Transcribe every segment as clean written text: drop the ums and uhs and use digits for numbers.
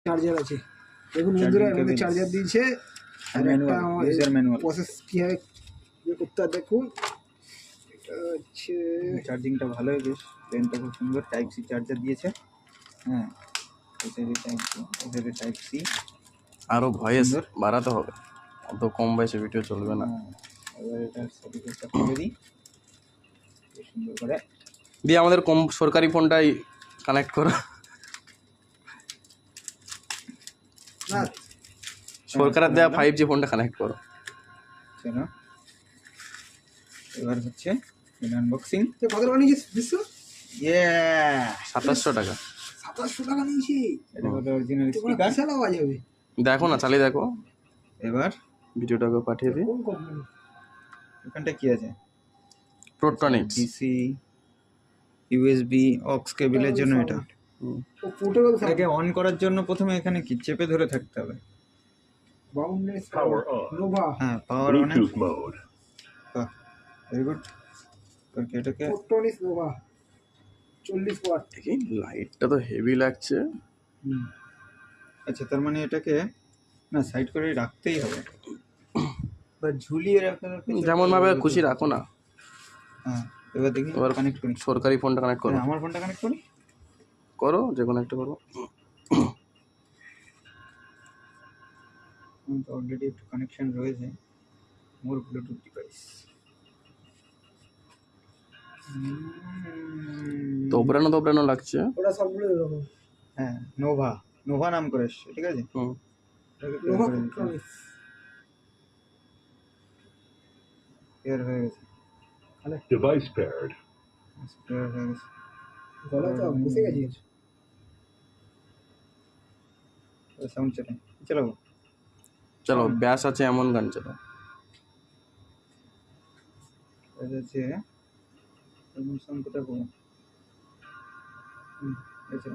Charger আছে দেখুন বন্ধুরা, এর মধ্যে চার্জার দিয়েছে আর একটা ইউজার ম্যানুয়াল। প্রসেস কীভাবে ইয়ে করতে হয় দেখুন। এটা হচ্ছে চার্জিংটা ভালোই, বেশ পেনটা খুব সুন্দর। টাইপ সি চার্জার দিয়েছে। হ্যাঁ, এটাতে টাইপ সি। আরও ভয়েস বাড়াতে হবে, অত কম বয়সে ভিডিও চলবে না। এবার এটা সার্টিফিকেটটা খুলে দিই সুন্দর করে। দিয়ে আমাদের সরকারি ফোনটাই কানেক্ট করো। না সরকারের দেওয়া 5G ফোনটা কানেক্ট করো। চলো এবার হচ্ছে আনবক্সিং। তো কত টাকা নিয়েছিস বিশ্ব? 2700 টাকা। 2700 টাকা নিয়েছি। এটা হলো অরিজিনাল তোমার স্পিকার। বিশাল আওয়াজ হবে। দেখো না, চালিয়ে দেখো, এবার ভিডিওটাকে পাঠিয়ে দিই। কোন কোম্পানি? এখানটা কি আছে? প্রোটনিক্স। ডিসি, ইউএসবি, অক্স কেবলের জন্য এটা। ও পোর্টেবল এটাকে অন করার জন্য প্রথমে এখানে কি চেপে ধরে থাকতে হবে। বাউন্ডনেস পাওয়ার নোভা। হ্যাঁ, পাওয়ার অন। Bluetooth mode. বাহ, ভেরি গুড। ওকে, এটাকে ফোটনিস নোভা 40 ওয়াট। দেখি লাইটটা তো হেভি লাগছে। আচ্ছা, তার মানে এটাকে না সাইড করে রাখতেই হবে বা ঝুলিয়ে রাখার কিছু। যেমন ভাবে খুশি রাখো না। হ্যাঁ, এবার দেখি এবার কানেক্ট করি। সরকারি ফোনটা কানেক্ট করো। আমার ফোনটা কানেক্ট করি। করো, যে কোনো একটা করো। তো অলরেডি একটু কানেকশন রয়েছে। মোর ব্লুটুথ ডিভাইস। তোবড়ানো লাগছে। ওটা সবগুলো এরকম। হ্যাঁ, নোভা নোভা নাম করে এসছে, ঠিক আছে। নোভা ফোটনিস। পেয়ার হয়ে গেছে। Device paired. পেয়ার হয়ে গেছে। গলা তো বসে গেছে। সাউন্ড চালাবো। চলো, ব্যাস আছে এমন গান চালাও। এটা হচ্ছে সাউন্ড কোথায় পাবো? আচ্ছা,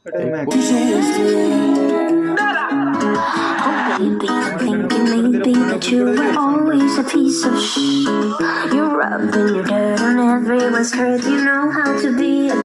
এটাই Mac. Thinking that you were always a piece of shit. You're rubbing your dirt on everyone's hurt. You know how to be a